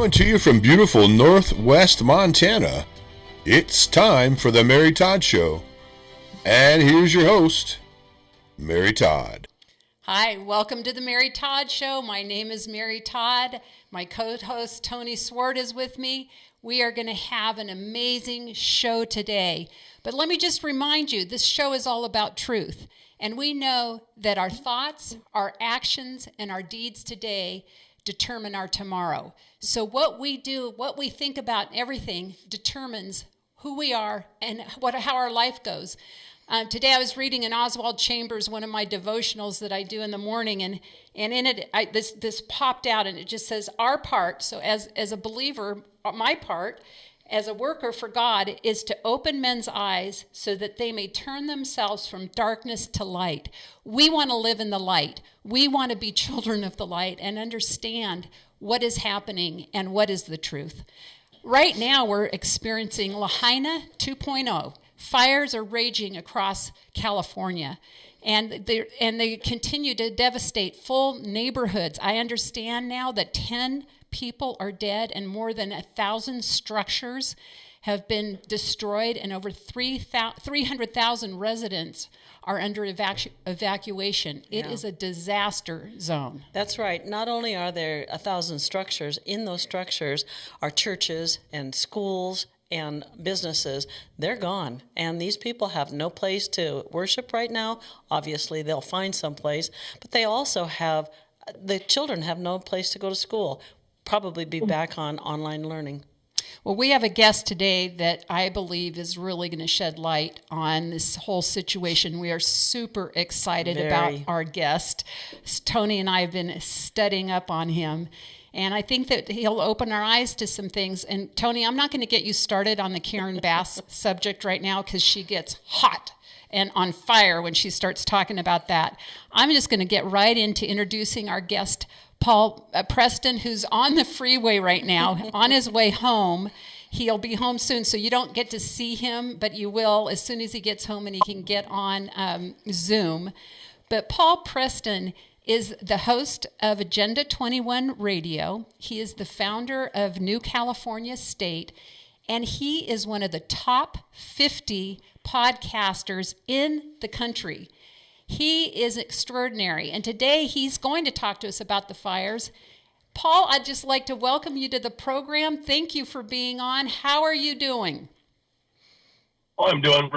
Coming to you from beautiful Northwest Montana, it's time for the Mary Todd Show. And here's your host, Mary Todd. Hi, welcome to the Mary Todd Show. My name is Mary Todd. My co-host Toni Sward is with me. We are going to have an amazing show today. But let me just remind you, this show is all about truth. And we know that our thoughts, our actions, and our deeds today determine our tomorrow. So what we do, what we think about, everything determines who we are and how our life goes. Today I was reading in Oswald Chambers, one of my devotionals that I do in the morning, and in it this popped out, and it just says, our part, so as a believer, my part as a worker for God is to open men's eyes so that they may turn themselves from darkness to light. We want to live in the light. We want to be children of the light and understand what is happening and what is the truth. Right now we're experiencing Lahaina 2.0. Fires are raging across California, and they continue to devastate full neighborhoods. I understand now that 10 people are dead and more than 1,000 structures have been destroyed, and over 300,000 residents are under evacuation. It is a disaster zone. That's right. Not only are there 1,000 structures, in those structures are churches and schools and businesses. They're gone. And these people have no place to worship right now. Obviously, they'll find some place. But they also the children have no place to go to school. Probably be back on online learning. Well, we have a guest today that I believe is really going to shed light on this whole situation. We are super excited about our guest. Toni and I have been studying up on him, and I think that he'll open our eyes to some things. And Toni, I'm not going to get you started on the Karen Bass subject right now because she gets hot and on fire when she starts talking about that. I'm just going to get right into introducing our guest, Paul Preston, who's on the freeway right now, on his way home. He'll be home soon, so you don't get to see him, but you will as soon as he gets home and he can get on Zoom. But Paul Preston is the host of Agenda 21 Radio. He is the founder of New California State, and he is one of the top 50 podcasters in the country. He is extraordinary, and today he's going to talk to us about the fires. Paul, I'd just like to welcome you to the program. Thank you for being on. How are you doing? Oh, I'm doing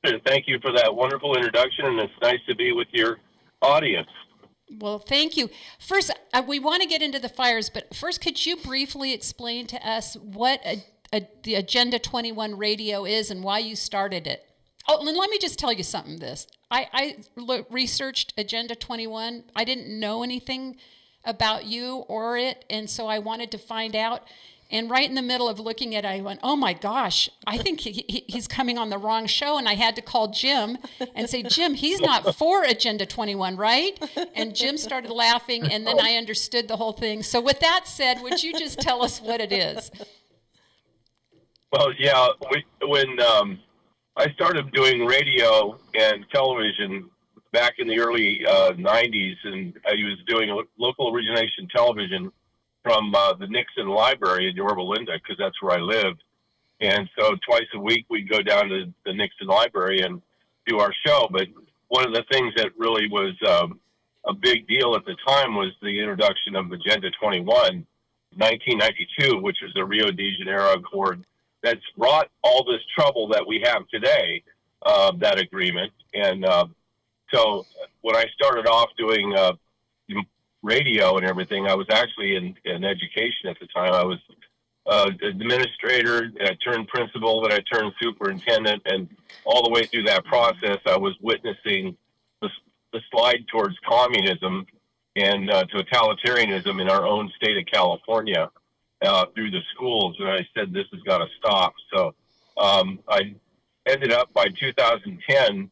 good. Thank you for that wonderful introduction, and it's nice to be with your audience. Well, thank you. First, we want to get into the fires, but first, could you briefly explain to us what the Agenda 21 Radio is and why you started it? Oh, and let me just tell you something. I researched Agenda 21. I didn't know anything about you or it, and so I wanted to find out. And right in the middle of looking at it, I went, oh my gosh, I think he's coming on the wrong show. And I had to call Jim and say, Jim, he's not for Agenda 21, right? And Jim started laughing, and then I understood the whole thing. So with that said, would you just tell us what it is? Well, yeah, when I started doing radio and television back in the early 90s, and I was doing local origination television from the Nixon Library in Yorba Linda, because that's where I lived. And so twice a week we'd go down to the Nixon Library and do our show. But one of the things that really was a big deal at the time was the introduction of Agenda 21, 1992, which was the Rio de Janeiro Accord that's brought all this trouble that we have today, that agreement. And so when I started off doing radio and everything, I was actually in education at the time. I was administrator, and I turned principal, then I turned superintendent, and all the way through that process, I was witnessing the slide towards communism and totalitarianism in our own state of California through the schools, and I said, this has got to stop. So I ended up, by 2010,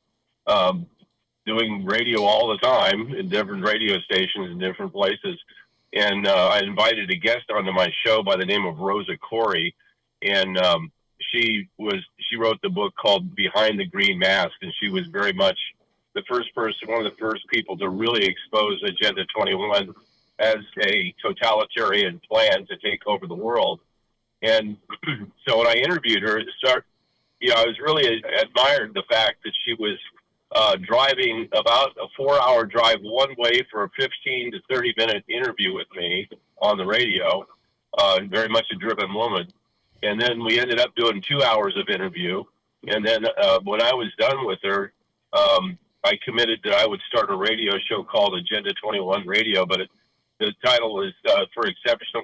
doing radio all the time in different radio stations in different places. And I invited a guest onto my show by the name of Rosa Corey. And she wrote the book called Behind the Green Mask. And she was very much the first person, one of the first people to really expose Agenda 21 as a totalitarian plan to take over the world. And so when I interviewed her, I was really admired the fact that she was driving about a 4-hour drive one way for a 15 to 30-minute interview with me on the radio, very much a driven woman. And then we ended up doing 2 hours of interview. And then when I was done with her, I committed that I would start a radio show called Agenda 21 Radio, but the title is for exceptional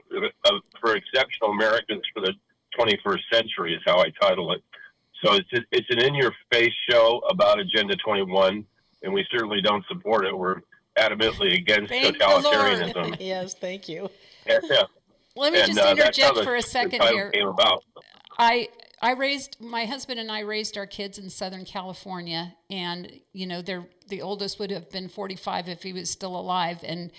Americans for the 21st century is how I title it. So it's an in-your-face show about Agenda 21, and we certainly don't support it. We're adamantly against totalitarianism. Yes, thank you. Yeah. Let me just interject for a second here. Came about. My husband and I raised our kids in Southern California, and the oldest would have been 45 if he was still alive, and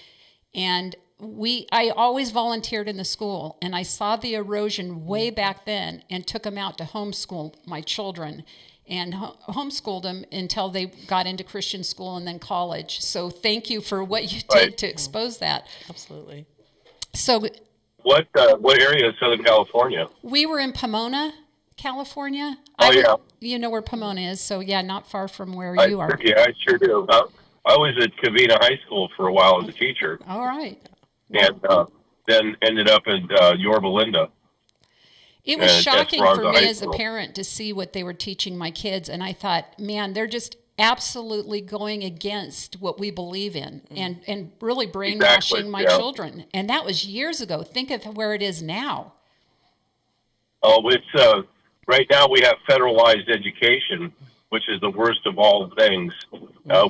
I always volunteered in the school, and I saw the erosion way back then, and took them out to homeschool my children, and homeschooled them until they got into Christian school and then college. So thank you for what you did to expose that. Absolutely. So, what area of Southern California? We were in Pomona, California. Oh, yeah. You know where Pomona is, so yeah, not far from where you are. Yeah, I sure do. I was at Covina High School for a while as a teacher. All right. And then ended up at Yorba Linda. It was shocking for me as a parent to see what they were teaching my kids, and I thought, man, they're just absolutely going against what we believe in, and really brainwashing my children. And that was years ago. Think of where it is now. Oh, it's right now we have federalized education, which is the worst of all things,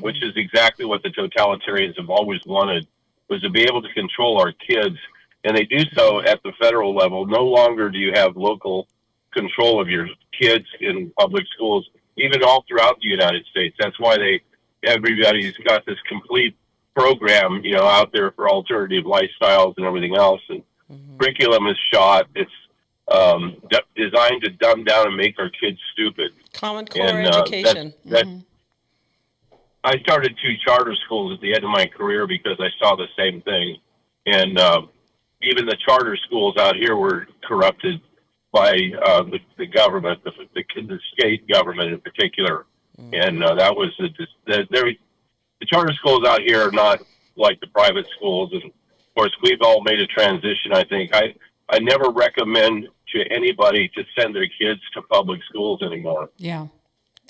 which is exactly what the totalitarians have always wanted, was to be able to control our kids. And they do so at the federal level. No longer do you have local control of your kids in public schools, even all throughout the United States. That's why everybody's got this complete program, out there for alternative lifestyles and everything else. And curriculum is shot. It's designed to dumb down and make our kids stupid. Common Core education. I started 2 charter schools at the end of my career because I saw the same thing. And even the charter schools out here were corrupted by the government, the state government in particular. And that was the charter schools out here are not like the private schools. And of course, we've all made a transition, I think. I never recommend to anybody to send their kids to public schools anymore. Yeah.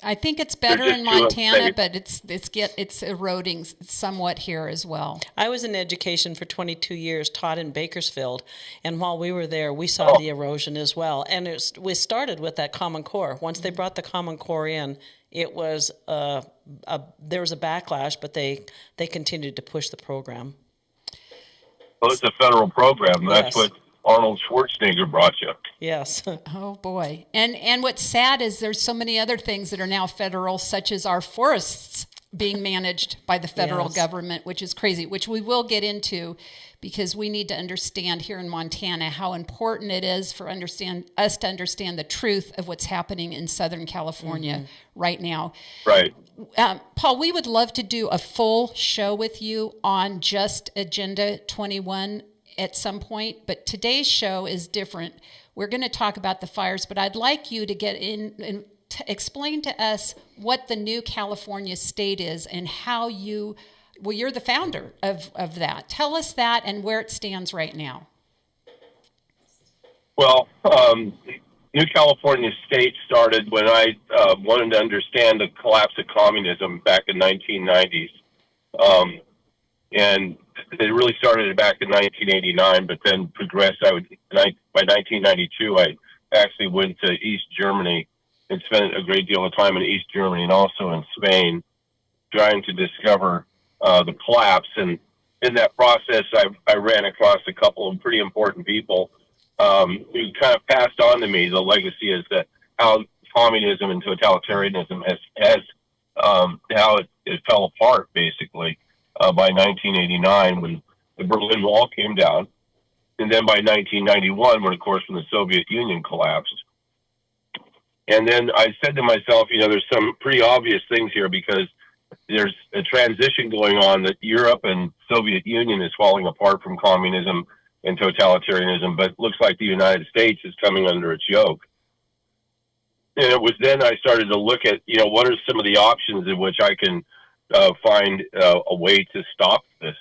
I think it's better in Montana, but it's eroding somewhat here as well. I was in education for 22 years, taught in Bakersfield, and while we were there, we saw the erosion as well. And we started with that Common Core. Once they brought the Common Core in, it was there was a backlash, but they continued to push the program. Well, it's a federal program. That's what Arnold Schwarzenegger brought you. Yes. Oh, boy. And what's sad is there's so many other things that are now federal, such as our forests being managed by the federal government, which is crazy, which we will get into because we need to understand here in Montana how important it is for us to understand the truth of what's happening in Southern California right now. Right. Paul, we would love to do a full show with you on just Agenda 21 at some point, but today's show is different. We're going to talk about the fires, but I'd like you to get in and explain to us what the new California state is and how you're the founder of that. Tell us that and where it stands right now. Well, New California state started when I wanted to understand the collapse of communism back in 1990s. And it really started back in 1989, but then progressed. By 1992, I actually went to East Germany and spent a great deal of time in East Germany and also in Spain, trying to discover the collapse. And in that process, I ran across a couple of pretty important people who kind of passed on to me the legacy is that how communism and totalitarianism has how it fell apart basically. By 1989, when the Berlin Wall came down, and then by 1991, when the Soviet Union collapsed. And then I said to myself, there's some pretty obvious things here because there's a transition going on that Europe and Soviet Union is falling apart from communism and totalitarianism, but looks like the United States is coming under its yoke. And it was then I started to look at, what are some of the options in which I can find a way to stop this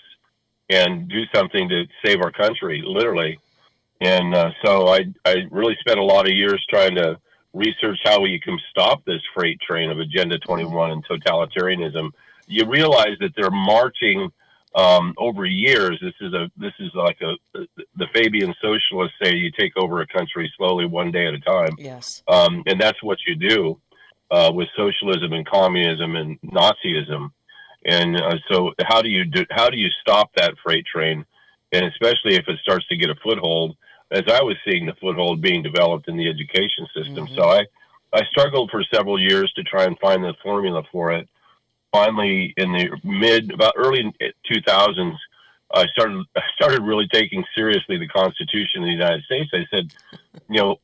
and do something to save our country, literally. And so I really spent a lot of years trying to research how we can stop this freight train of Agenda 21 and totalitarianism. You realize that they're marching over years. This is like the Fabian socialists say, you take over a country slowly, one day at a time. Yes. And that's what you do with socialism and communism and Nazism. And so how do you stop that freight train? And especially if it starts to get a foothold, as I was seeing the foothold being developed in the education system. Mm-hmm. So I struggled for several years to try and find the formula for it. Finally, in the about early 2000s, I started really taking seriously the Constitution of the United States. I said,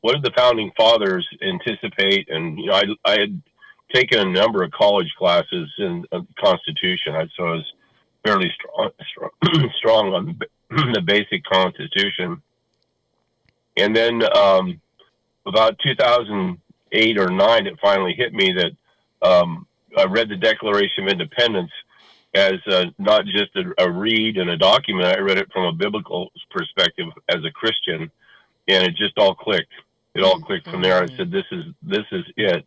what did the founding fathers anticipate? And, I had taken a number of college classes in the Constitution. So I was fairly strong on the basic Constitution. And then about 2008 or 9, it finally hit me that I read the Declaration of Independence as not just a read and a document. I read it from a biblical perspective as a Christian, and it just all clicked. It all clicked from there. I said, "This is it."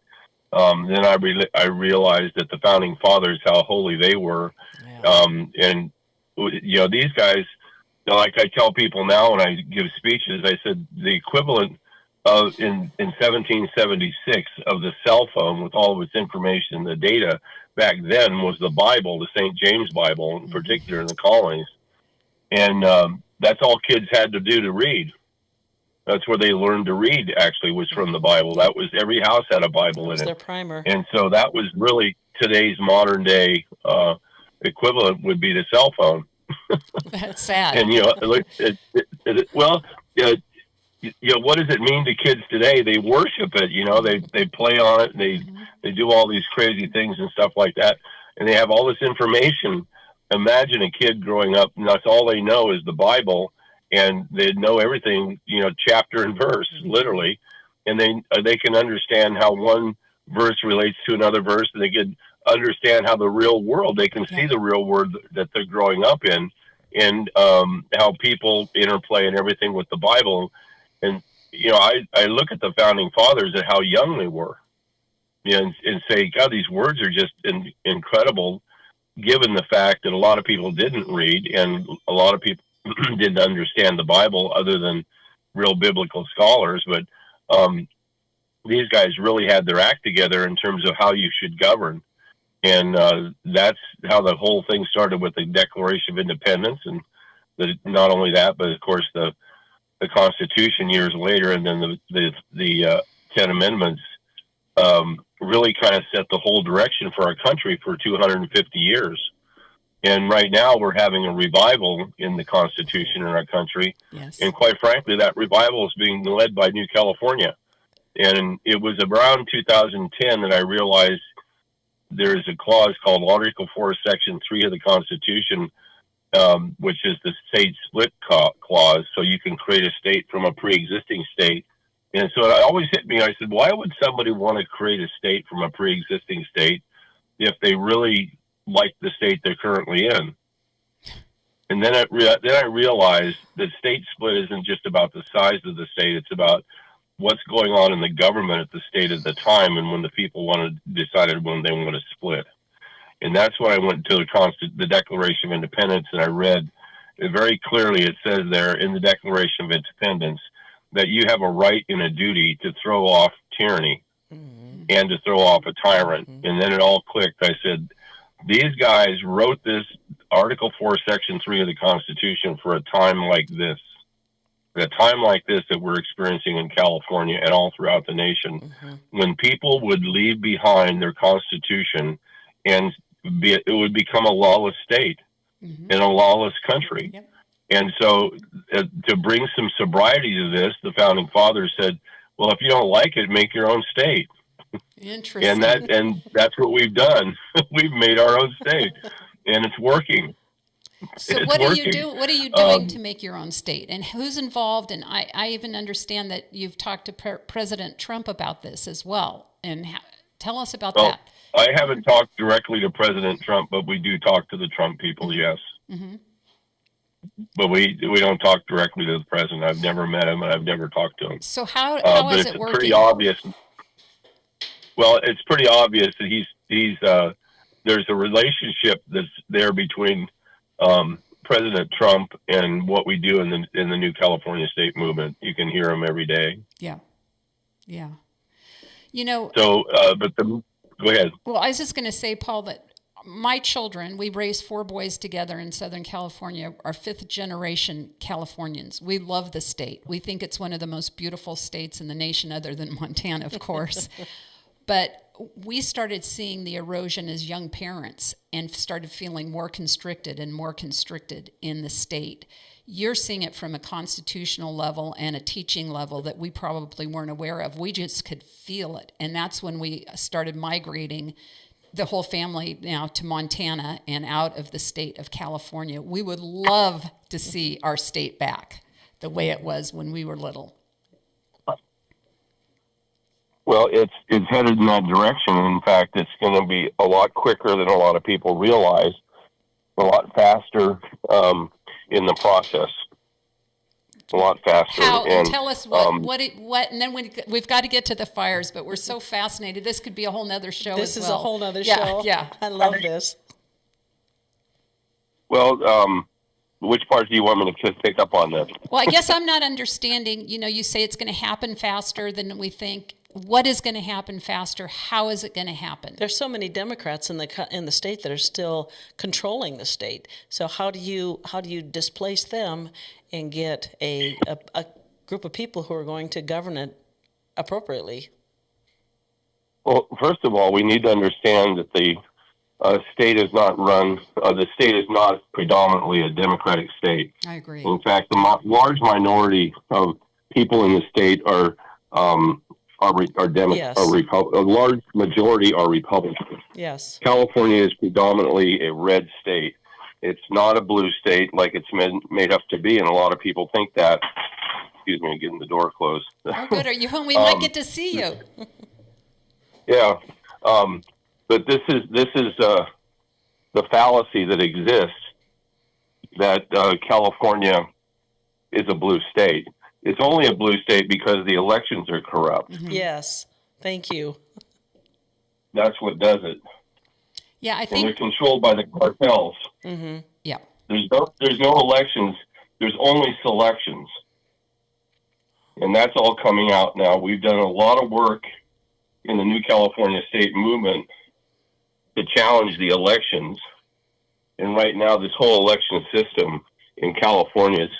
Then I realized that the founding fathers, how holy they were, and these guys. Like I tell people now when I give speeches, I said the equivalent of in 1776 of the cell phone with all of its information, the data back then was the Bible, the St. James Bible, in particular in the colonies. And that's all kids had to do to read. That's where they learned to read, actually, was from the Bible. That was, every house had a Bible in it. Their primer. And so that was really today's modern day equivalent would be the cell phone. That's sad. And what does it mean to kids today? They worship it. They play on it. And they do all these crazy things and stuff like that. And they have all this information. Imagine a kid growing up, and that's all they know is the Bible, and they know everything, chapter and verse, literally. And they can understand how one verse relates to another verse, and they can understand how the real world, they can see the real world that they're growing up in, and how people interplay and everything with the Bible. And I look at the founding fathers at how young they were, and say, God, these words are just incredible, given the fact that a lot of people didn't read and a lot of people didn't understand the Bible other than real biblical scholars. But these guys really had their act together in terms of how you should govern. And that's how the whole thing started, with the Declaration of Independence, and not only that, but of course the Constitution years later, and then the 10 Amendments really kind of set the whole direction for our country for 250 years. And right now we're having a revival in the Constitution in our country. Yes. And quite frankly, that revival is being led by New California. And it was around 2010 that I realized there is a clause called Article 4, Section 3 of the Constitution, which is the state split clause. So you can create a state from a pre-existing state. And so it always hit me. I said, why would somebody want to create a state from a pre-existing state if they really like the state they're currently in? And then I realized that state split isn't just about the size of the state. It's about what's going on in the government at the state at the time, and when the people decided when they want to split. And that's when I went to the Declaration of Independence, and I read very clearly, it says there in the Declaration of Independence that you have a right and a duty to throw off tyranny and to throw off a tyrant. And then it all clicked. I said, these guys wrote this Article 4, Section 3 of the Constitution for a time like this. At a time like this that we're experiencing in California and all throughout the nation, when people would leave behind their Constitution and it would become a lawless state and a lawless country. Yep. And so to bring some sobriety to this, the founding fathers said, well, if you don't like it, make your own state. Interesting. And that's what we've done. We've made our own state, and it's working. So what are you doing? What are you doing to make your own state, and who's involved? And I even understand that you've talked to President Trump about this as well. And tell us about that. I haven't talked directly to President Trump, but we do talk to the Trump people. Yes. Mm-hmm. But we don't talk directly to the president. I've never met him, and I've never talked to him. So how is it working? Pretty obvious. Well, it's pretty obvious that he's there's a relationship that's there between President Trump and what we do in the new California state movement. You can hear him every day. Yeah. You know. So, go ahead. Well, I was just going to say, Paul, that my children, we raised 4 boys together in Southern California, are 5th generation Californians. We love the state. We think it's one of the most beautiful states in the nation, other than Montana, of course. But we started seeing the erosion as young parents and started feeling more constricted in the state. You're seeing it from a constitutional level and a teaching level that we probably weren't aware of. We just could feel it. And that's when we started migrating the whole family now to Montana and out of the state of California. We would love to see our state back the way it was when we were little. Well, it's headed in that direction. In fact, it's going to be a lot quicker than a lot of people realize, a lot faster in the process. A lot faster. How? And tell us what, and then we've got to get to the fires, but we're so fascinated. This could be a whole nother show. This is a whole nother show. Yeah. I love this. Well, which part do you want me to pick up on this? Well, I guess I'm not understanding. You say it's going to happen faster than we think. What is going to happen faster? How is it going to happen? There's so many Democrats in the state that are still controlling the state. So how do you displace them and get a group of people who are going to govern it appropriately? Well, first of all, we need to understand that the state is not run. The state is not predominantly a Democratic state. I agree. In fact, the large minority of people in the state are Democrats. Yes. A large majority are Republicans. Yes. California is predominantly a red state. It's not a blue state like it's made up to be, and a lot of people think that. Excuse me, getting the door closed. Oh, good. Are you home? We might get to see you. Yeah, but this is the fallacy that exists that California is a blue state. It's only a blue state because the elections are corrupt. Mm-hmm. Yes, thank you. That's what does it. Yeah, I think. And they're controlled by the cartels. Mm-hmm. Yeah. There's no elections. There's only selections. And that's all coming out now. We've done a lot of work in the new California state movement to challenge the elections. And right now, this whole election system in California is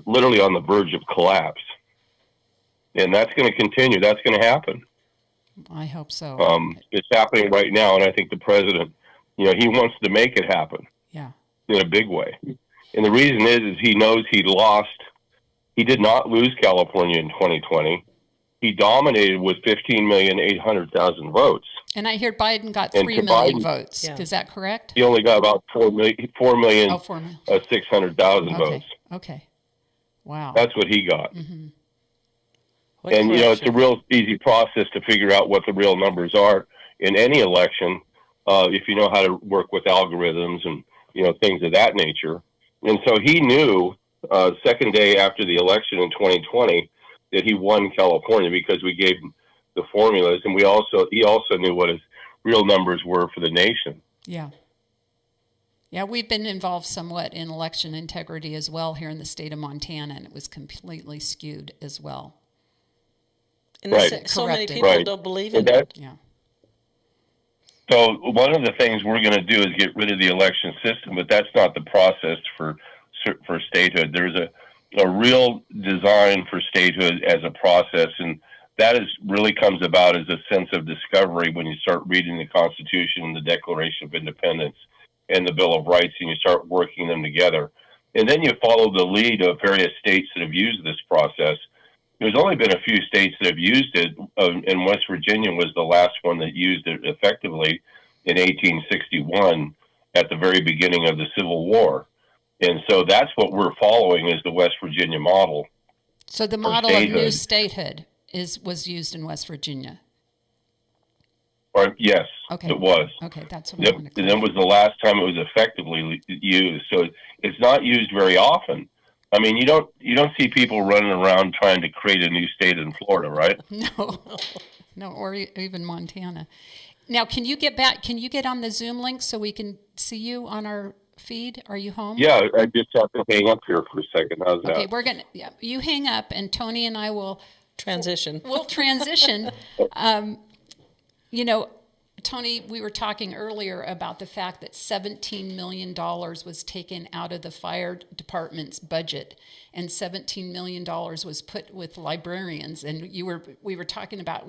literally on the verge of collapse. And that's going to continue. That's going to happen. I hope so. It's happening right now, and I think the president, he wants to make it happen. Yeah. In a big way. And the reason is he knows he lost. He did not lose California in 2020. He dominated with 15,800,000 votes. And I hear Biden got 3 million votes. Yeah. Is that correct? He only got about 4,600,000 votes. Okay. Wow. That's what he got. Mm-hmm. And, it's a real easy process to figure out what the real numbers are in any election if you know how to work with algorithms and, things of that nature. And so he knew second day after the election in 2020 that he won California because we gave him the formulas, and he also knew what his real numbers were for the nation. Yeah. Yeah, we've been involved somewhat in election integrity as well here in the state of Montana, and it was completely skewed as well. And so many people don't believe in it. Yeah. So one of the things we're going to do is get rid of the election system, but that's not the process for statehood. There's a real design for statehood as a process, and that really comes about as a sense of discovery when you start reading the Constitution and the Declaration of Independence and the Bill of Rights, and you start working them together. And then you follow the lead of various states that have used this process, There's only been a few states that have used it, and West Virginia was the last one that used it effectively in 1861 at the very beginning of the Civil War. And so that's what we're following is the West Virginia model. So the model of new statehood was used in West Virginia. Or yes, okay. It was. Okay, that's what I want to clarify. And that was the last time it was effectively used. So it's not used very often. I mean, you don't see people running around trying to create a new state in Florida, right? No, or even Montana. Now, can you get on the Zoom link so we can see you on our feed? Are you home? Yeah, I just have to hang up here for a second. How's that? Okay, you hang up, and Tony and I will transition. We'll transition. Tony, we were talking earlier about the fact that $17 million was taken out of the fire department's budget, and $17 million was put with librarians. And we were talking about,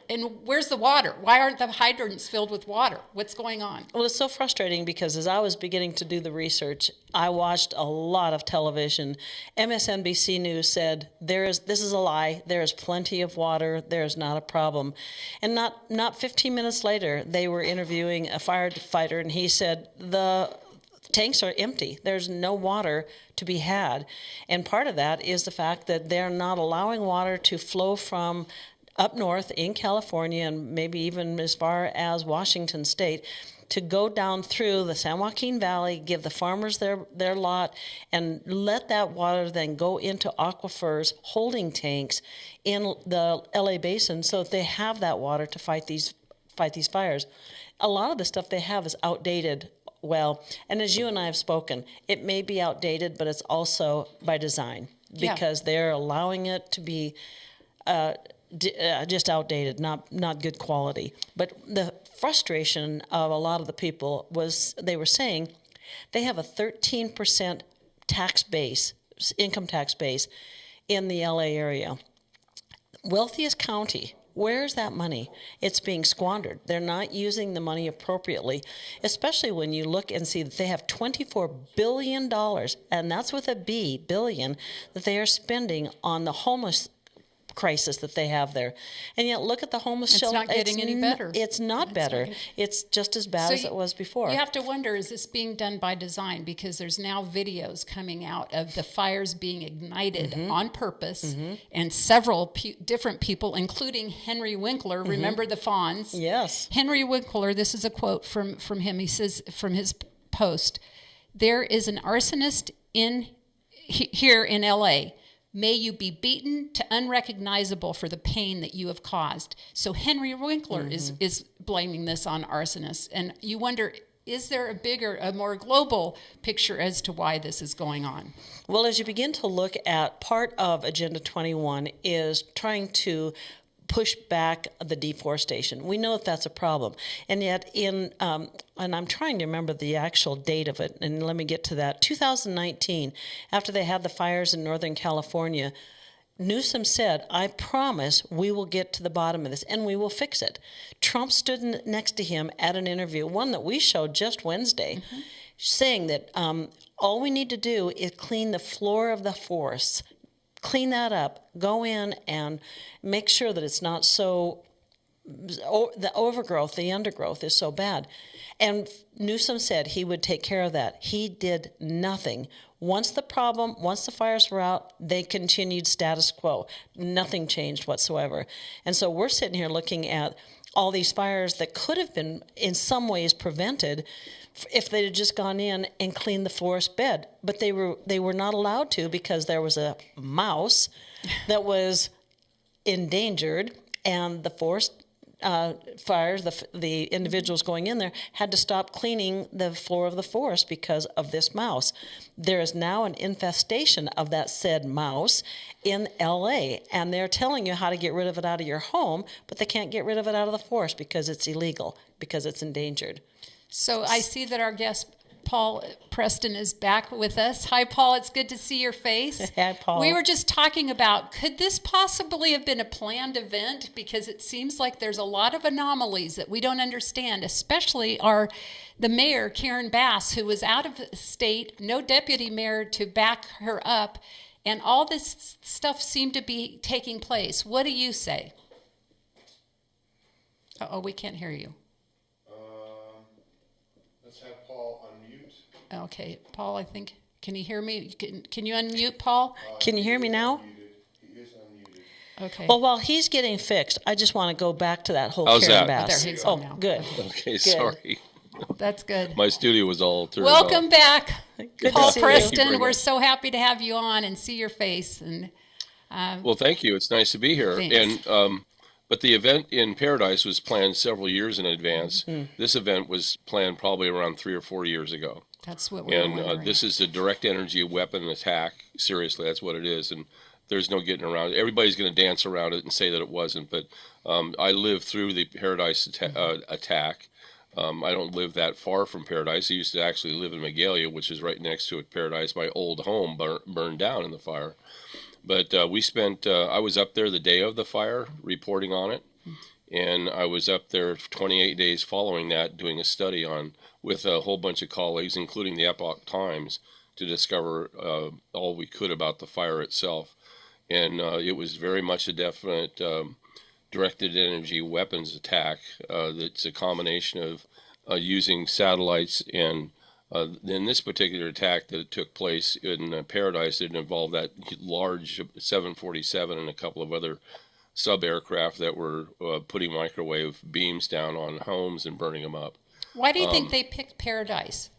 and where's the water? Why aren't the hydrants filled with water? What's going on? Well, it's so frustrating because as I was beginning to do the research, I watched a lot of television. MSNBC News said, this is a lie. There is plenty of water. There is not a problem. And not 15 minutes later, they were interviewing a firefighter, and he said, the tanks are empty. There's no water to be had. And part of that is the fact that they're not allowing water to flow from up north in California and maybe even as far as Washington State to go down through the San Joaquin Valley, give the farmers their lot, and let that water then go into aquifers, holding tanks in the LA basin so that they have that water to fight these fires. A lot of the stuff they have is outdated. Well, and as you and I have spoken, it may be outdated, but it's also by design because they're allowing it to be just outdated, not good quality. But the frustration of a lot of the people was they were saying they have a 13% tax base, income tax base in the LA area. Wealthiest county. Where's that money? It's being squandered. They're not using the money appropriately, especially when you look and see that they have $24 billion, and that's with a B, billion, that they are spending on the homeless crisis that they have there. And yet look at the homeless shelter. It's not getting any better. It's not better. It's just as bad as it was before. You have to wonder, is this being done by design? Because there's now videos coming out of the fires being ignited on purpose, and several different people, including Henry Winkler, remember the Fonz? Yes. Henry Winkler, this is a quote from him. He says, from his post, "There is an arsonist here in L.A., may you be beaten to unrecognizable for the pain that you have caused." So Henry Winkler is blaming this on arsonists. And you wonder, is there a more global picture as to why this is going on? Well, as you begin to look at part of Agenda 21 is trying to push back the deforestation. We know that that's a problem. And yet and I'm trying to remember the actual date of it, and let me get to that. 2019, after they had the fires in Northern California, Newsom said, "I promise we will get to the bottom of this and we will fix it." Trump stood next to him at an interview, one that we showed just Wednesday, saying that all we need to do is clean the floor of the forests, clean that up, go in and make sure that it's not so, the overgrowth, the undergrowth is so bad. And Newsom said he would take care of that. He did nothing. Once the fires were out, they continued status quo. Nothing changed whatsoever. And so we're sitting here looking at all these fires that could have been in some ways prevented if they had just gone in and cleaned the forest bed. But they were not allowed to because there was a mouse that was endangered, and the forest fires, the individuals going in there had to stop cleaning the floor of the forest because of this mouse. There is now an infestation of that said mouse in LA, and they're telling you how to get rid of it out of your home, but they can't get rid of it out of the forest because it's illegal, because it's endangered. So I see that our guest, Paul Preston, is back with us. Hi, Paul. It's good to see your face. Hi, Paul. We were just talking about, could this possibly have been a planned event? Because it seems like there's a lot of anomalies that we don't understand, especially the mayor, Karen Bass, who was out of state, no deputy mayor to back her up. And all this stuff seemed to be taking place. What do you say? Oh, we can't hear you. Let's have Paul unmute. Okay, Paul, I think, can you hear me? Can you unmute, Paul? Can you hear me now? He is unmuted. Okay. Well, while he's getting fixed, I just want to go back to that whole How's Karen that? Bass. There he's Oh, on now. good. Okay, sorry. That's good. My studio was all turned Welcome off. back, Good Paul to see you. Thank you Preston. very We're much. so happy to have you on and see your face. And Well, thank you. It's nice to be here. Thanks. And but the event in Paradise was planned several years in advance. This event was planned probably around 3 or 4 years ago. that's what we're And wondering. this is a direct energy weapon attack. Seriously, that's what it is. And there's no getting around it. Everybody's going to dance around it and say that it wasn't. But I lived through the Paradise attack. I don't live that far from Paradise. I used to actually live in Magalia, which is right next to it. Paradise, my old home, burned down in the fire. But we spent, I was up there the day of the fire reporting on it. And I was up there 28 days following that doing a study on with a whole bunch of colleagues, including the Epoch Times, to discover all we could about the fire itself. And it was very much a definite directed energy weapons attack. That's a combination of using satellites and in this particular attack that took place in Paradise, it involved that large 747 and a couple of other sub-aircraft that were putting microwave beams down on homes and burning them up. Why do you think they picked Paradise?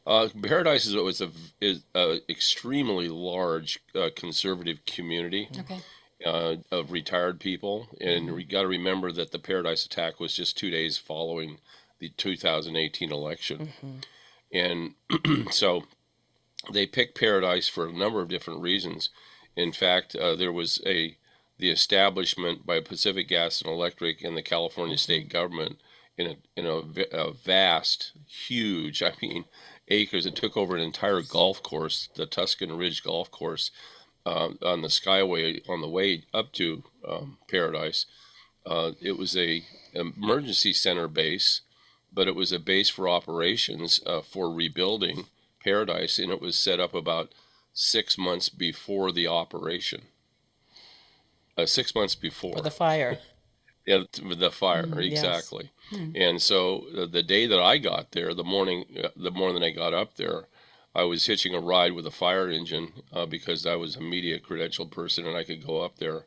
Paradise is a extremely large conservative community. Okay. Of retired people, and we got to remember that the Paradise attack was just 2 days following the 2018 election, and so they picked Paradise for a number of different reasons. In fact, there was the establishment by Pacific Gas and Electric and the California state government in a vast, huge, acres. It took over an entire golf course, the Tuscan Ridge Golf Course. On the Skyway on the way up to Paradise. It was a emergency center base, but it was a base for operations for rebuilding Paradise, and it was set up about 6 months before the operation. 6 months before. For the fire. Yeah, the fire, exactly. Yes. And so the day that I got there, the morning I got up there, I was hitching a ride with a fire engine because I was a media credentialed person and I could go up there.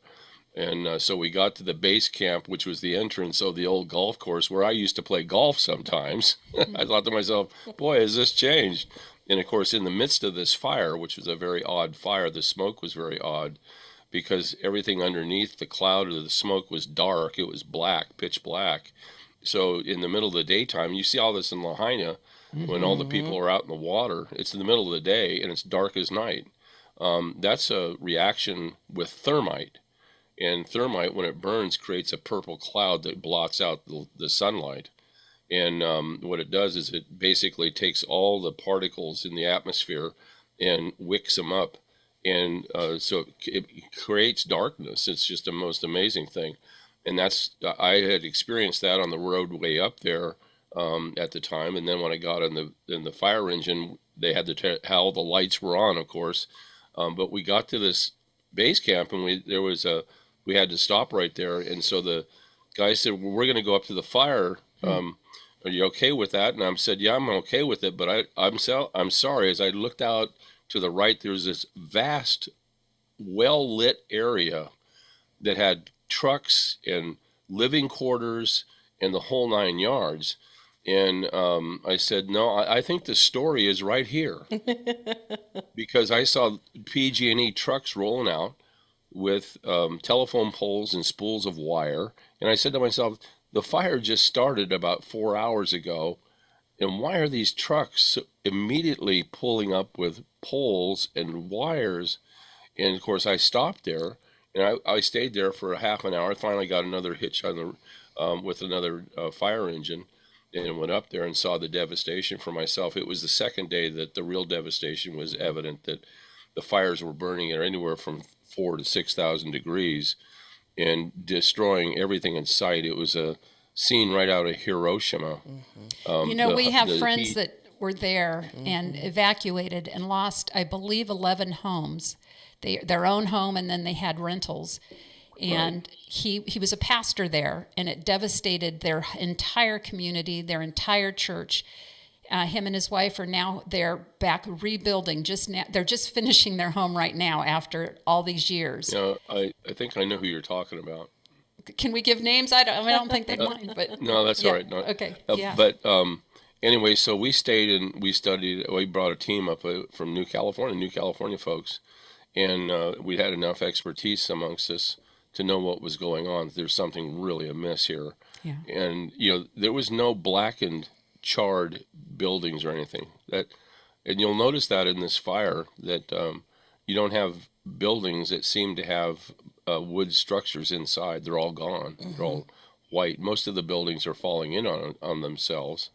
And so we got to the base camp, which was the entrance of the old golf course where I used to play golf sometimes. I thought to myself, boy, has this changed? And of course, in the midst of this fire, which was a very odd fire, the smoke was very odd because everything underneath the cloud or the smoke was dark. It was black, pitch black. So in the middle of the daytime, you see all this in Lahaina, when all the people are out in the water, it's in the middle of the day and it's dark as night. That's a reaction with thermite. And thermite, when it burns, creates a purple cloud that blots out the sunlight. And what it does is it basically takes all the particles in the atmosphere and wicks them up. And so it creates darkness. It's just the most amazing thing. And I had experienced that on the roadway up there at the time, and then when I got in the fire engine, they had to tell how the lights were on, of course. But we got to this base camp, and we had to stop right there. And so the guy said, well, "We're going to go up to the fire. Are you okay with that?" And I said, "Yeah, I'm okay with it, but I'm sorry." As I looked out to the right, there's this vast, well-lit area that had trucks and living quarters and the whole 9 yards. And I said, "No, I think the story is right here," because I saw PG&E trucks rolling out with telephone poles and spools of wire. And I said to myself, the fire just started about 4 hours ago, and why are these trucks immediately pulling up with poles and wires? And of course, I stopped there, and I stayed there for a half an hour. I finally got another hitch on with another fire engine, and went up there and saw the devastation for myself. It was the second day that the real devastation was evident, that the fires were burning at anywhere from 4,000 to 6,000 degrees and destroying everything in sight. It was a scene right out of Hiroshima. We have friends that were there and evacuated and lost, I believe, 11 homes. their own home, and then they had rentals. And he was a pastor there, and it devastated their entire community, their entire church. Him and his wife they're back rebuilding. They're just finishing their home right now after all these years. I think I know who you're talking about. Can we give names? I don't think they mind. But no, that's all right. No, okay. But anyway, so we stayed and we studied. We brought a team up from New California folks, and we had enough expertise amongst us to know what was going on. There's something really amiss here. Yeah. And there was no blackened, charred buildings or anything. And you'll notice that in this fire that you don't have buildings that seem to have wood structures inside. They're all gone. Mm-hmm. They're all white. Most of the buildings are falling in on themselves,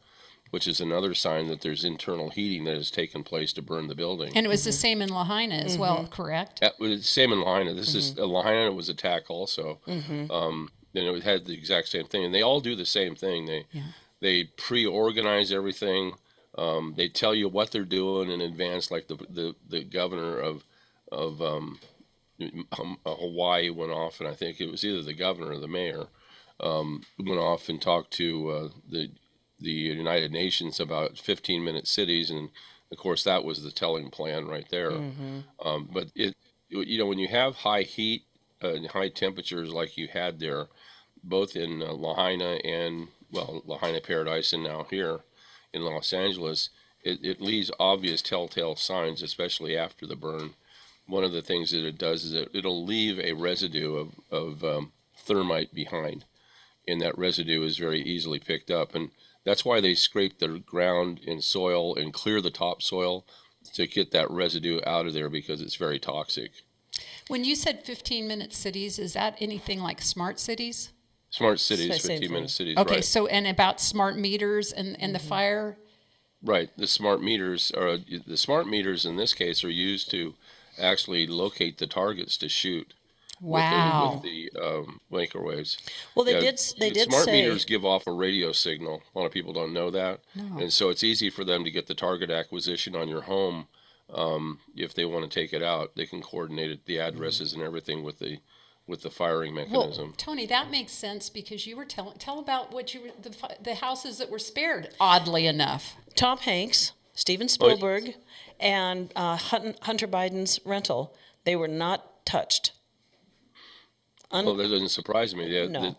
which is another sign that there's internal heating that has taken place to burn the building. And it was the same in Lahaina as well, correct? It was the same in Lahaina. This is Lahaina was attacked also. And it had the exact same thing. And they all do the same thing. They pre-organize everything. They tell you what they're doing in advance, like the governor of Hawaii went off, and I think it was either the governor or the mayor went off and talked to the United Nations about 15-minute cities, and of course that was the telling plan right there. But when you have high heat and high temperatures like you had there, both in Lahaina and Lahaina Paradise, and now here in Los Angeles, it leaves obvious telltale signs, especially after the burn. One of the things that it does is it'll leave a residue of thermite behind, and that residue is very easily picked up. And that's why they scrape the ground and soil and clear the topsoil to get that residue out of there, because it's very toxic. When you said 15-minute cities, is that anything like smart cities? Smart cities, 15-minute cities, okay, right. So, and about smart meters and the fire? Right. The smart meters in this case are used to actually locate the targets to shoot. Wow. With the microwaves. Well, they did say smart meters give off a radio signal. A lot of people don't know that. No. And so it's easy for them to get the target acquisition on your home. If they want to take it out, they can coordinate the addresses and everything with the firing mechanism. Well, Tony, that makes sense, because you were tell about what the houses that were spared, oddly enough. Tom Hanks, Steven Spielberg, and Hunter Biden's rental, they were not touched. Well, that doesn't surprise me. No.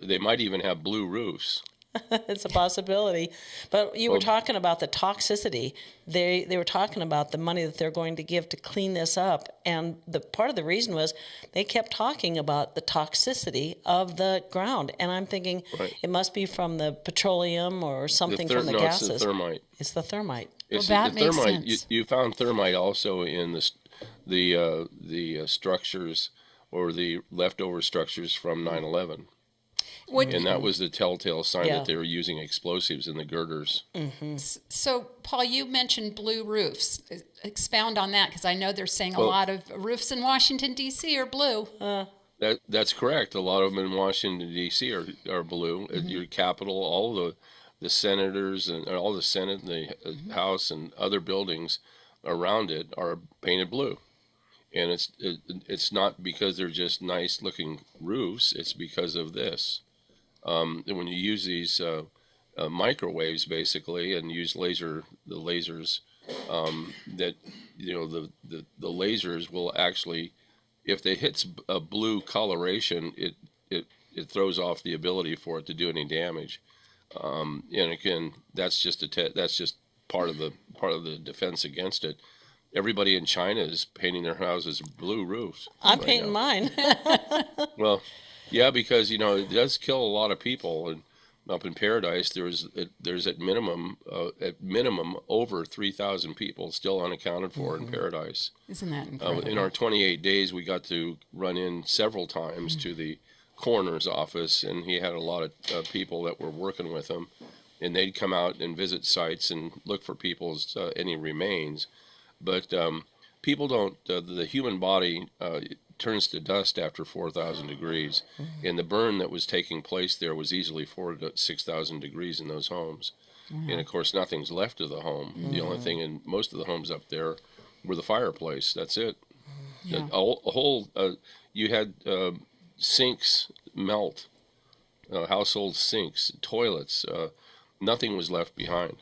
They might even have blue roofs. It's a possibility. But you were talking about the toxicity. They were talking about the money that they're going to give to clean this up. And the part of the reason was they kept talking about the toxicity of the ground. And I'm thinking it must be from the petroleum or something from the gases. It's the thermite. It's the thermite. Well, that makes sense. You found thermite also in the structures, or the leftover structures from 9/11. And that was the telltale sign that they were using explosives in the girders. Mm-hmm. So, Paul, you mentioned blue roofs. Expound on that, because I know they're saying a lot of roofs in Washington, D.C. are blue. That's correct. A lot of them in Washington, D.C. are blue. Mm-hmm. Your Capitol, all the senators and all the Senate and the House and other buildings around it are painted blue. And it's not because they're just nice looking roofs. It's because of this. When you use these microwaves, basically, and use the lasers, that the lasers will actually, if they hit a blue coloration, it throws off the ability for it to do any damage. And again, that's just part of the defense against it. Everybody in China is painting their houses blue roofs. I'm painting mine. Well, yeah, because it does kill a lot of people. And up in Paradise, there's at minimum over 3,000 people still unaccounted for in Paradise. Isn't that incredible? In our 28 days, we got to run in several times to the coroner's office, and he had a lot of people that were working with him, and they'd come out and visit sites and look for people's any remains. But people don't, the human body turns to dust after 4,000 degrees. And the burn that was taking place there was easily 4,000 to 6,000 degrees in those homes. And of course, nothing's left of the home. The only thing in most of the homes up there were the fireplace. That's it. Yeah. You had sinks melt, household sinks, toilets. Nothing was left behind.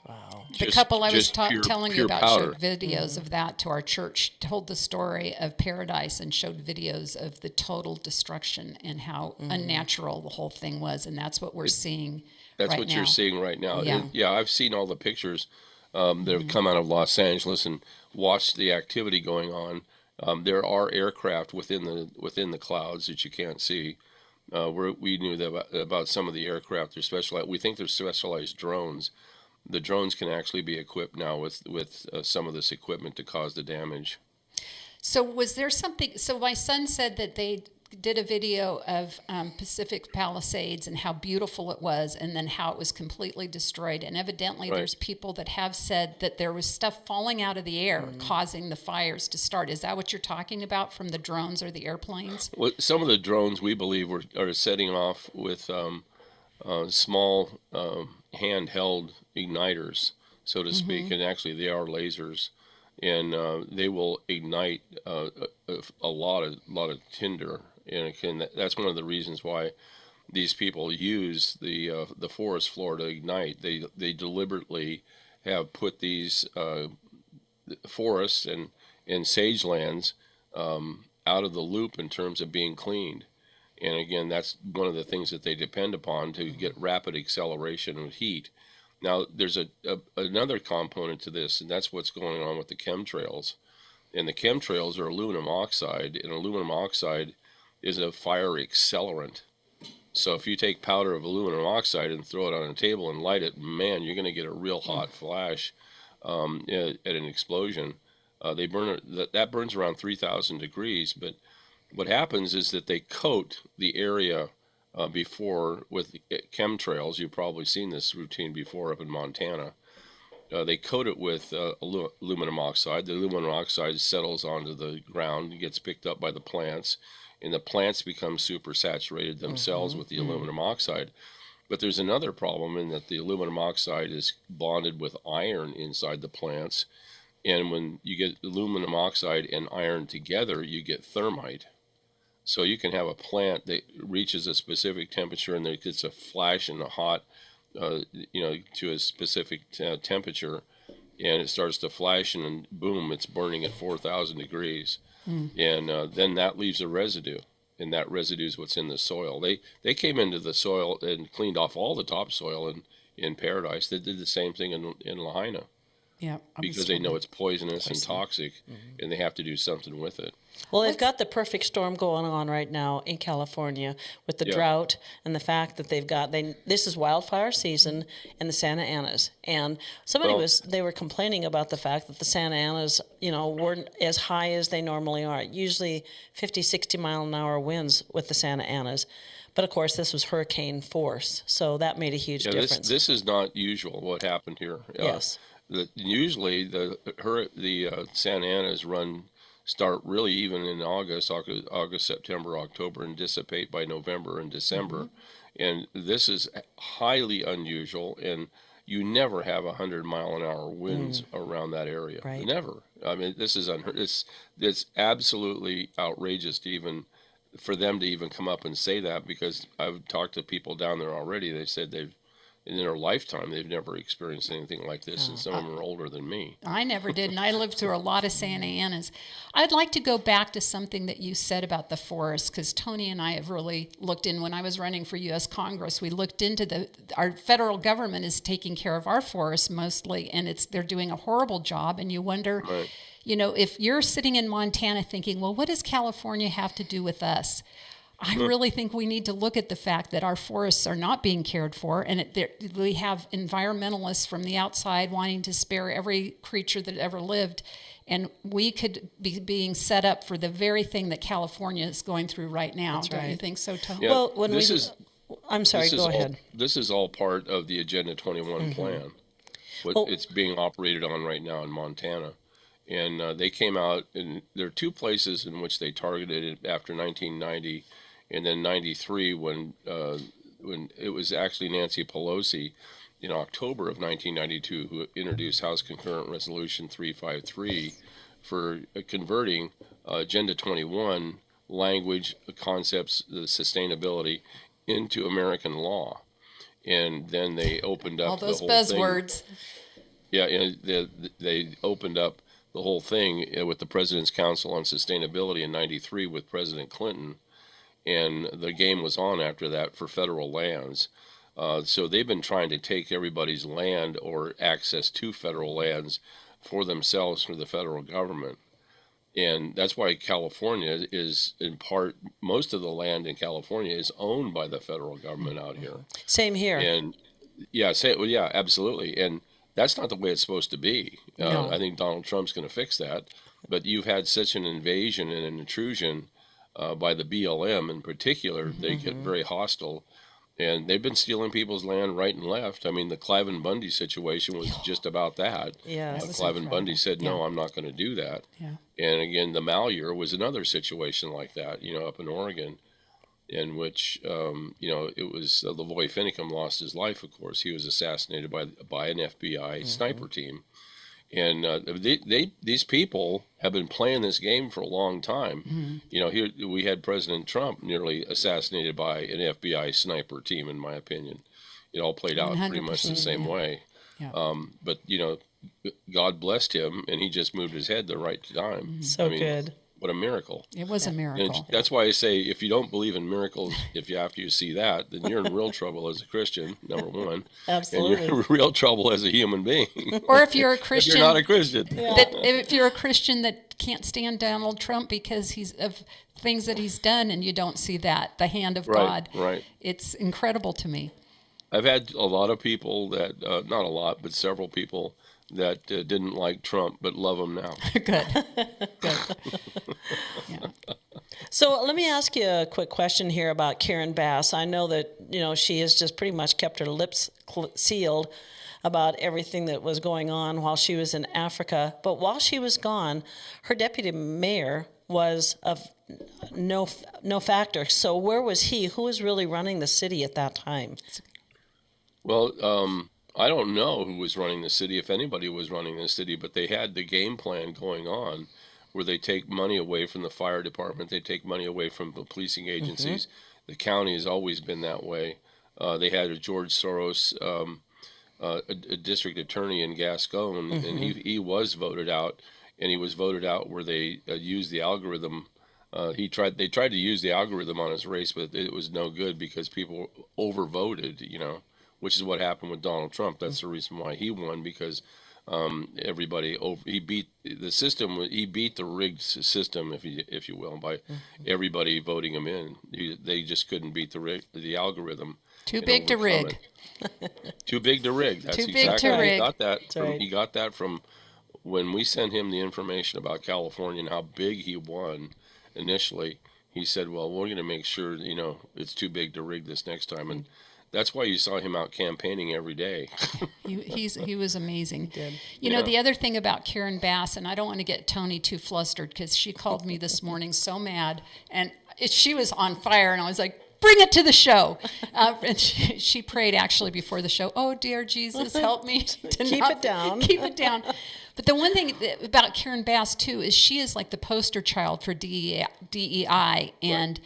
Wow. The couple I was telling you pure about powder. showed videos of that to our church, told the story of paradise and showed videos of the total destruction and how unnatural the whole thing was. And that's what we're seeing That's right what now. you're seeing right now. Yeah. I've seen all the pictures that have come out of Los Angeles and watched the activity going on. There are aircraft within the clouds that you can't see. We knew that about some of the aircraft. They're specialized. We think they're specialized drones. The drones can actually be equipped now with some of this equipment to cause the damage. So was there something, so my son said that they did a video of Pacific Palisades and how beautiful it was, and then how it was completely destroyed. And evidently there's people that have said that there was stuff falling out of the air causing the fires to start. Is that what you're talking about from the drones or the airplanes? Well, some of the drones we believe are setting off with small handheld igniters, so to speak, and actually they are lasers, and they will ignite a lot of tinder, and that's one of the reasons why these people use the forest floor to ignite. They deliberately have put these forests and sage lands out of the loop in terms of being cleaned. And again, that's one of the things that they depend upon to get rapid acceleration of heat. Now, there's another component to this, and that's what's going on with the chemtrails. And the chemtrails are aluminum oxide, and aluminum oxide is a fire accelerant. So if you take powder of aluminum oxide and throw it on a table and light it, man, you're going to get a real hot flash at an explosion. That burns around 3,000 degrees, but what happens is that they coat the area before with chemtrails. You've probably seen this routine before up in Montana. They coat it with aluminum oxide. The aluminum oxide settles onto the ground and gets picked up by the plants, and the plants become super saturated themselves with the aluminum oxide. But there's another problem in that the aluminum oxide is bonded with iron inside the plants, and when you get aluminum oxide and iron together, you get thermite. So you can have a plant that reaches a specific temperature and there gets a flash and a hot, to a specific temperature, and it starts to flash, and then boom, it's burning at 4,000 degrees. And then that leaves a residue, and that residue is what's in the soil. They came into the soil and cleaned off all the topsoil in Paradise. They did the same thing in Lahaina. Yeah, because they know it's poisonous and toxic, and they have to do something with it. Well, they've got the perfect storm going on right now in California with the drought and the fact that this is wildfire season in the Santa Anas. And they were complaining about the fact that the Santa Anas, weren't as high as they normally are. Usually 50, 60 mile an hour winds with the Santa Anas. But of course, this was hurricane force, so that made a huge difference. This is not usual what happened here. Yes. Usually the Santa Anas start really even in August, September, October, and dissipate by November and December. And this is highly unusual, and you never have 100-mile-an-hour winds around that area. Right. Never. I mean, this is it's absolutely outrageous to even for them to even come up and say that, because I've talked to people down there already. They said in their lifetime, they've never experienced anything like this, and some of them are older than me. I never did, and I lived through a lot of Santa Anas. I'd like to go back to something that you said about the forest, because Tony and I have really looked in. When I was running for U.S. Congress, we looked into our federal government is taking care of our forests mostly, and they're doing a horrible job, and you wonder, if you're sitting in Montana thinking, well, what does California have to do with us? I really think we need to look at the fact that our forests are not being cared for, and we have environmentalists from the outside wanting to spare every creature that ever lived, and we could be being set up for the very thing that California is going through right now. That's Don't you think so, Tony? Yeah, well, I'm sorry, go ahead. This is all part of the Agenda 21 plan. It's being operated on right now in Montana. And they came out, and there are two places in which they targeted it after 1990 and then 93 when it was actually Nancy Pelosi in October of 1992 who introduced House Concurrent Resolution 353 for converting Agenda 21 language, concepts, the sustainability into American law. And then they opened up all those the whole buzzwords. thing. Yeah, and they opened up the whole thing with the President's Council on Sustainability in '93 with President Clinton, and the game was on after that for federal lands. So they've been trying to take everybody's land or access to federal lands for themselves, for the federal government. And that's why California is, in part, most of the land in California is owned by the federal government out here. Same here. And yeah, absolutely. And that's not the way it's supposed to be. No. I think Donald Trump's going to fix that. But you've had such an invasion and an intrusion by the BLM in particular. They get very hostile. And they've been stealing people's land right and left. I mean, the Cliven Bundy situation was just about that. Yeah, Cliven Bundy said, no, I'm not going to do that. Yeah. And again, the Malheur was another situation like that, up in Oregon, in which, it was Lavoy Finicum lost his life, of course. He was assassinated by an FBI sniper team. And these people have been playing this game for a long time. Here we had President Trump nearly assassinated by an FBI sniper team, in my opinion. It all played out pretty much the same way. Yeah. But, God blessed him, and he just moved his head the right time. So good. What a miracle. It was a miracle. And that's why I say, if you don't believe in miracles, after you see that, then you're in real trouble as a Christian, number one. Absolutely. And you're in real trouble as a human being. Or if you're a Christian, if you're not a Christian. if you're a Christian that can't stand Donald Trump because of things that he's done, and you don't see that, the hand of God. Right. It's incredible to me. I've had a lot of people that, not a lot, but several people that didn't like Trump but love him now. Good. Yeah. So let me ask you a quick question here about Karen Bass. I know that, she has just pretty much kept her lips sealed about everything that was going on while she was in Africa. But while she was gone, her deputy mayor was of no factor. So where was he? Who was really running the city at that time? Well, I don't know who was running the city, if anybody was running the city, but they had the game plan going on where they take money away from the fire department, they take money away from the policing agencies. The county has always been that way. They had a George Soros, a district attorney in Gascon, and he was voted out, and he was voted out where they used the algorithm. They tried to use the algorithm on his race, but it was no good because people overvoted, which is what happened with Donald Trump. That's the reason why he won, because he beat the system. He beat the rigged system, if you will, by everybody voting him in. They just couldn't beat the algorithm. Too big to rig. Too big to rig. That's Too big exactly to how rig. he got that. Right. He got that from when we sent him the information about California and how big he won initially. He said, "Well, we're going to make sure it's too big to rig this next time." And that's why you saw him out campaigning every day. He was amazing. The other thing about Karen Bass, and I don't want to get Toni too flustered because she called me this morning so mad, and she was on fire, and I was like, bring it to the show. And she prayed actually before the show, oh, dear Jesus, help me to Keep it down. Keep it down. But the one thing about Karen Bass, too, is she is like the poster child for DEI, and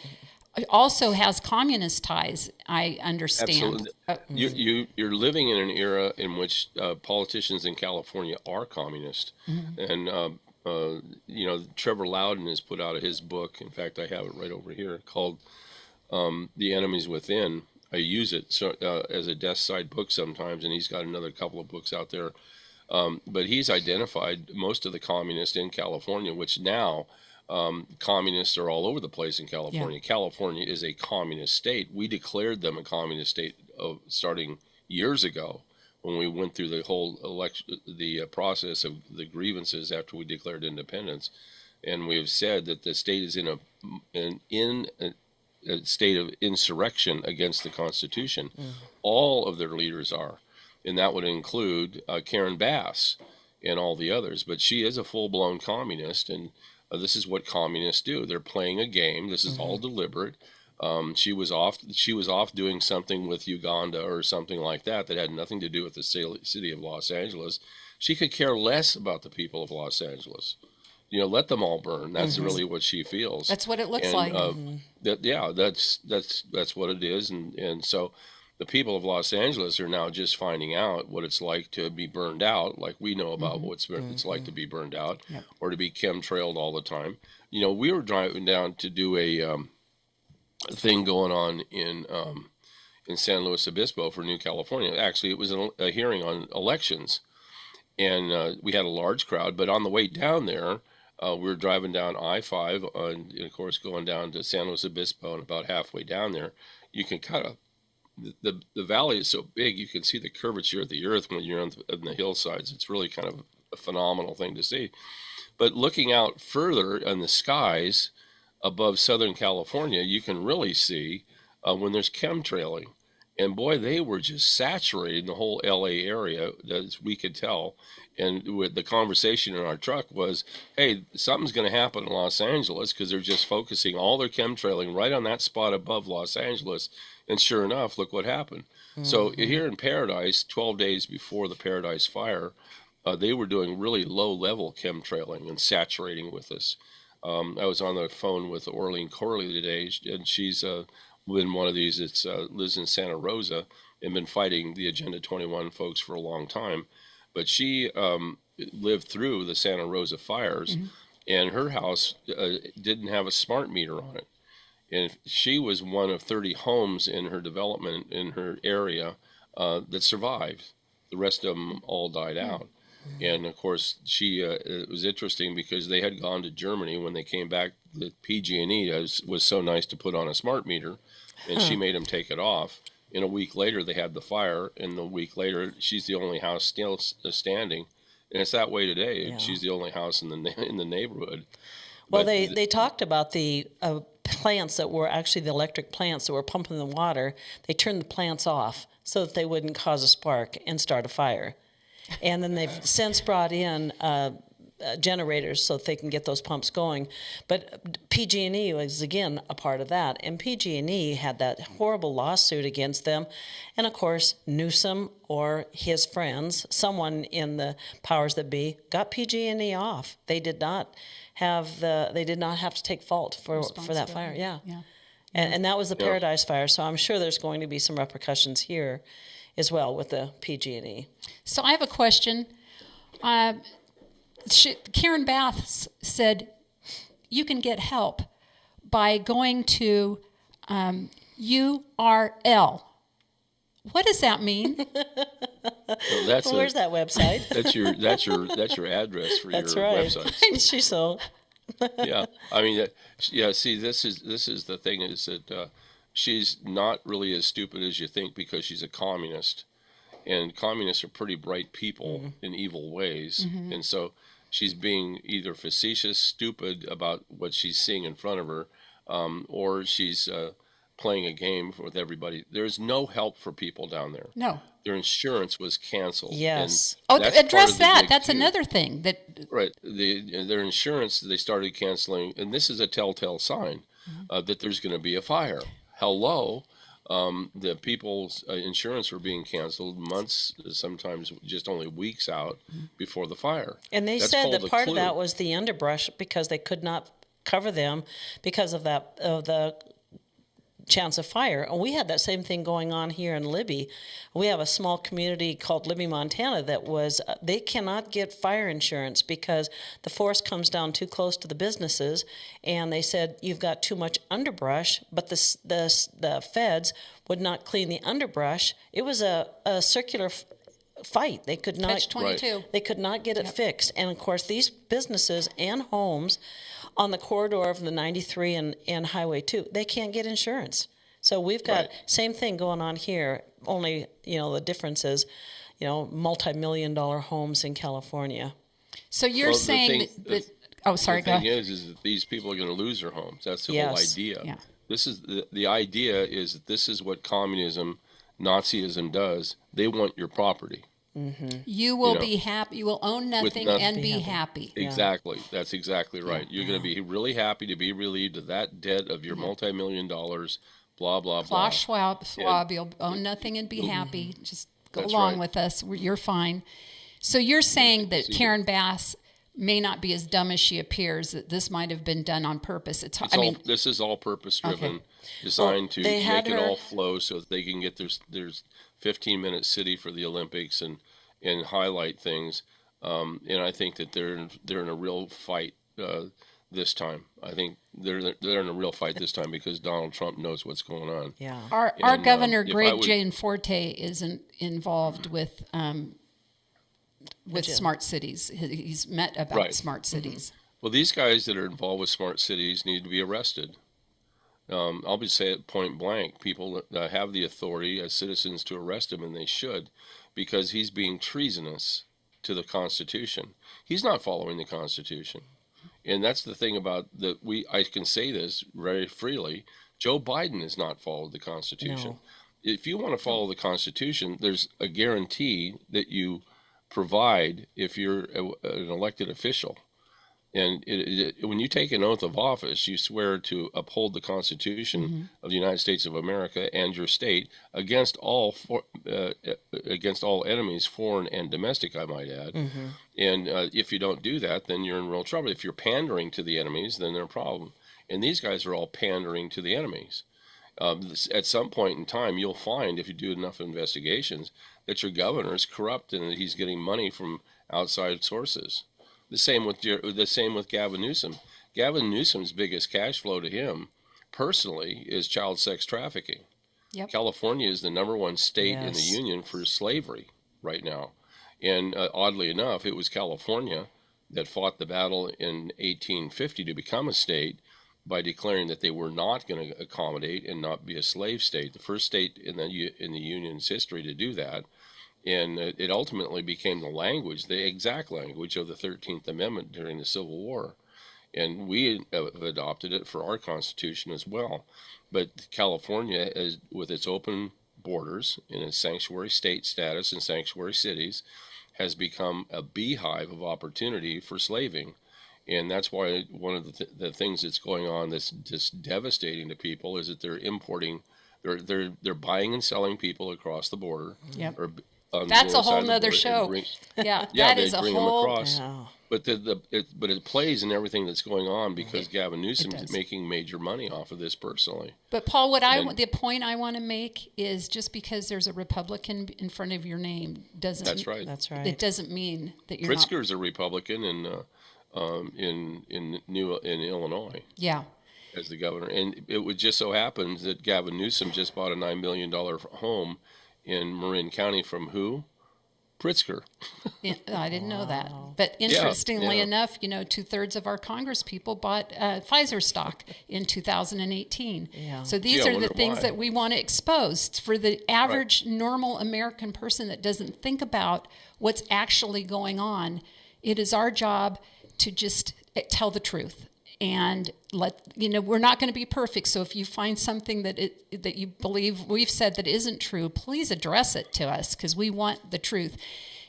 also has communist ties, I understand. Absolutely. You're living in an era in which politicians in California are communist. And, Trevor Loudon has put out his book. In fact, I have it right over here, called The Enemies Within. I use it as a desk side book sometimes, and he's got another couple of books out there. But he's identified most of the communists in California, which now... communists are all over the place in California. Yeah. California is a communist state. We declared them a communist state starting years ago when we went through the whole process of the grievances after we declared independence. And we have said that the state is in a state of insurrection against the Constitution. All of their leaders are, and that would include Karen Bass and all the others. But she is a full-blown communist, and this is what communists do. They're playing a game. This is all deliberate. She was off doing something with Uganda or something like that had nothing to do with the city of Los Angeles. She could care less about the people of Los Angeles. let them all burn. That's really what she feels. That's what it looks like. That's what it is. And so the people of Los Angeles are now just finding out what it's like to be burned out, like we know about it's like to be burned out, or to be chemtrailed all the time. We were driving down to do a thing going on in San Luis Obispo for New California. Actually, it was a hearing on elections, and we had a large crowd. But on the way down there, we were driving down I-5, and of course going down to San Luis Obispo, and about halfway down there, you can kind of, the valley is so big, you can see the curvature of the earth when you're on the hillsides. It's really kind of a phenomenal thing to see. But looking out further in the skies above Southern California, you can really see when there's chemtrailing. And boy, they were just saturating the whole LA area, as we could tell. And with the conversation in our truck was, hey, something's going to happen in Los Angeles, because they're just focusing all their chemtrailing right on that spot above Los Angeles. And sure enough, look what happened. So here in Paradise, 12 days before the Paradise fire, they were doing really low-level chemtrailing and saturating with us. I was on the phone with Orlean Corley today, and she's been one of these that lives in Santa Rosa and been fighting the Agenda 21 folks for a long time. But she lived through the Santa Rosa fires, and her house didn't have a smart meter on it. And she was one of 30 homes in her development in her area that survived. The rest of them all died out. And of course, it was interesting because they had gone to Germany. When they came back, the PG&E was so nice to put on a smart meter, and she made them take it off. And a week later, they had the fire, and a week later, she's the only house still standing. And it's that way today. Yeah. She's the only house in the neighborhood. Well, they talked about the plants that were actually the electric plants that were pumping the water. They turned the plants off so that they wouldn't cause a spark and start a fire. And then they've since brought in generators so that they can get those pumps going. But PG&E was, again, a part of that. And PG&E had that horrible lawsuit against them. And, of course, Newsom or his friends, someone in the powers that be, got PG&E off. They did not have to take fault for that fire. Yeah. And that was the Paradise Fire. So I'm sure there's going to be some repercussions here as well with the PG&E. So I have a question. Karen Bath said you can get help by going to URL. What does that mean? Well, where's that website? That's your address for your website. She's so. Yeah, I mean, See, this is the thing, is that she's not really as stupid as you think, because she's a communist, and communists are pretty bright people in evil ways, and so she's being either facetious, stupid about what she's seeing in front of her, or she's playing a game with everybody. There's no help for people down there. No. Their insurance was canceled. Yes. Address that. That's another thing. Right. Their insurance, they started canceling, and this is a telltale sign that there's going to be a fire. Hello. The people's insurance were being canceled months, sometimes just only weeks out before the fire. And they said that part of that was the underbrush, because they could not cover them because of the chance of fire. And we had that same thing going on here in Libby. We have a small community called Libby, Montana they cannot get fire insurance because the forest comes down too close to the businesses, and they said you've got too much underbrush, but the feds would not clean the underbrush. It was a circular fight. They could not. Catch-22. They could not get it fixed. And of course, these businesses and homes on the corridor of the 93 and Highway 2, they can't get insurance. So we've got same thing going on here, only, the difference is, multi-million-dollar homes in California. So you're saying that oh, sorry, go ahead. The thing is that these people are going to lose their homes. That's the whole idea. Yeah. This is the idea is that this is what communism, Nazism does. They want your property. Mm-hmm. You will be happy. You will own nothing and be happy. Exactly. That's exactly right. You're going to be really happy to be relieved of that debt of your multi-million dollars, blah, blah, blah. Klaus Schwab, you'll own nothing and be happy. Just go along with us. You're fine. So you're saying that Karen Bass may not be as dumb as she appears, that this might have been done on purpose. This is all purpose driven, Okay. designed to make it her- all flow so that they can get there's 15-minute city for the Olympics and highlight things. And I think that they're in a real fight this time. I think they're in a real fight this time because Donald Trump knows what's going on. Yeah. Our governor, if I Greg would- Gianforte, isn't involved with smart cities. He's met about Right. smart cities. Well, these guys that are involved with smart cities need to be arrested. I'll be saying it point blank. People that have the authority as citizens to arrest him, and they should, because he's being treasonous to the Constitution. He's not following the Constitution. And that's the thing about I can say this very freely. Joe Biden has not followed the Constitution. No. If you want to follow the Constitution, there's a guarantee that you provide if you're an elected official. And when you take an oath of office, you swear to uphold the Constitution of the United States of America and your state against all enemies, foreign and domestic, I might add. And if you don't do that, then you're in real trouble. If you're pandering to the enemies, then they're a problem. And these guys are all pandering to the enemies. At some point in time, you'll find, if you do enough investigations, that your governor is corrupt and that he's getting money from outside sources. The same with Gavin Newsom. Gavin Newsom's biggest cash flow to him, personally, is child sex trafficking. Yep. California is the #1 state in the Yes. union for slavery right now. And oddly enough, it was California that fought the battle in 1850 to become a state by declaring that they were not going to accommodate and not be a slave state. The first state in the union's history to do that. And it ultimately became the exact language of the 13th Amendment during the Civil War. And we have adopted it for our Constitution as well. But California, with its open borders and its sanctuary state status and sanctuary cities, has become a beehive of opportunity for slaving. And that's why one of the things that's going on that's just devastating to people is that they're importing, they're buying and selling people across the border. Yep. Or on That's the a whole side of the nother border show. Yeah, that they is a bring whole. them across. Yeah. But it plays in everything that's going on because Gavin Newsom does. is making major money off of this personally. But Paul, And- the point I want to make is just because there's a Republican in front of your name doesn't. That's right. That's right. It doesn't mean that you're not. Pritzker's a Republican in Illinois Yeah. as the governor, and it would just so happens that Gavin Newsom just bought a $9 million home in Marin County from who? Pritzker. I didn't know that. But interestingly yeah. enough, 2/3 of our Congress people bought Pfizer stock in 2018. Yeah. So these Gee, I are the wonder things why. that we want to expose for the average normal American person that doesn't think about what's actually going on. It is our job to just tell the truth. And we're not going to be perfect. So if you find something that you believe we've said that isn't true, please address it to us because we want the truth.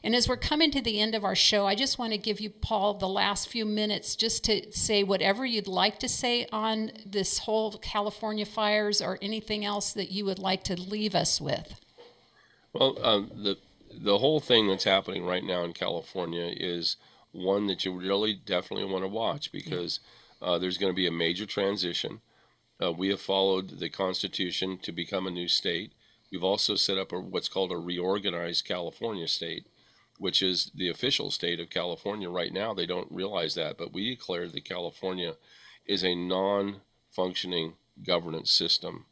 And as we're coming to the end of our show, I just want to give you, Paul, the last few minutes just to say whatever you'd like to say on this whole California fires or anything else that you would like to leave us with. Well, the whole thing that's happening right now in California is one that you really definitely want to watch because there's going to be a major transition. We have followed the Constitution to become a new state. We've also set up what's called a reorganized California state, which is the official state of California right now. They don't realize that, but we declared that California is a non-functioning governance system.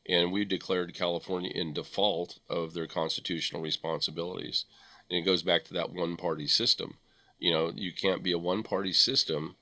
And we declared California in default of their constitutional responsibilities. And it goes back to that one-party system. You can't be a one-party system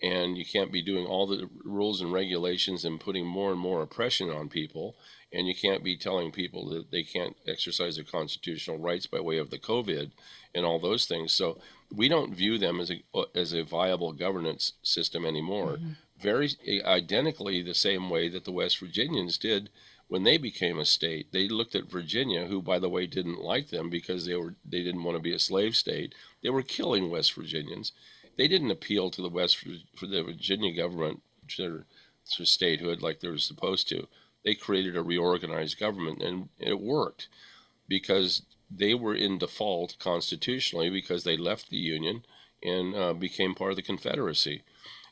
and you can't be doing all the rules and regulations and putting more and more oppression on people. And you can't be telling people that they can't exercise their constitutional rights by way of the COVID and all those things. So we don't view them as a viable governance system anymore. Mm-hmm. Very identically the same way that the West Virginians did when they became a state. They looked at Virginia, who, by the way, didn't like them because they didn't want to be a slave state. They were killing West Virginians. They didn't appeal to the Virginia government, their statehood, like they were supposed to. They created a reorganized government, and it worked because they were in default constitutionally because they left the Union and became part of the Confederacy.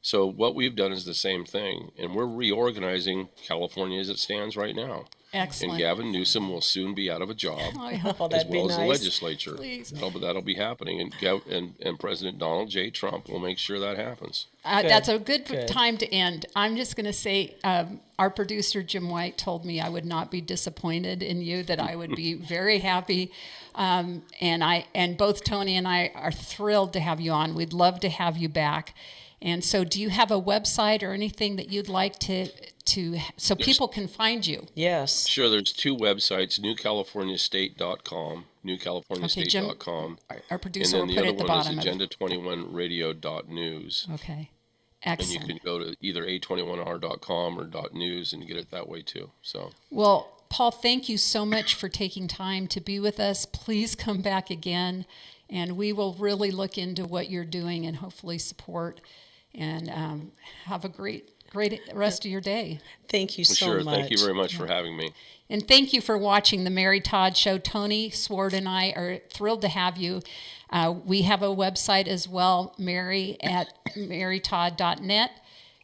So what we've done is the same thing, and we're reorganizing California as it stands right now. Excellent. And Gavin Newsom will soon be out of a job, Oh, as that'd be well as the nice. legislature. Please. That'll be happening, and President Donald J. Trump will make sure that happens. That's a good Good. time to end. I'm just going to say our producer, Jim White, told me I would not be disappointed in you, that I would be very happy. And both Toni and I are thrilled to have you on. We'd love to have you back. And so do you have a website or anything that you'd like to so people can find you? Yes. Sure, there's two websites, newcaliforniastate.com, newcaliforniastate.com. Our producer and then will the put it other at the one is bottom of it. agenda21radio.news. Okay. And Excellent. you can go to either a21r.com or .news and get it that way too. So, Well, Paul, thank you so much for taking time to be with us. Please come back again, and we will really look into what you're doing and hopefully support. And have a great rest of your day. Thank you so sure, much. thank you very much for having me. And thank you for watching the Mary Todd Show. Toni Sward and I are thrilled to have you. We have a website as well, mary@marytodd.net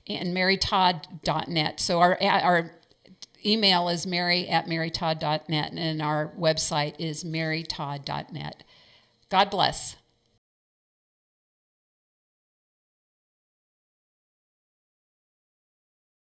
and marytodd.net. So our email is mary@marytodd.net, and our website is marytodd.net. God bless.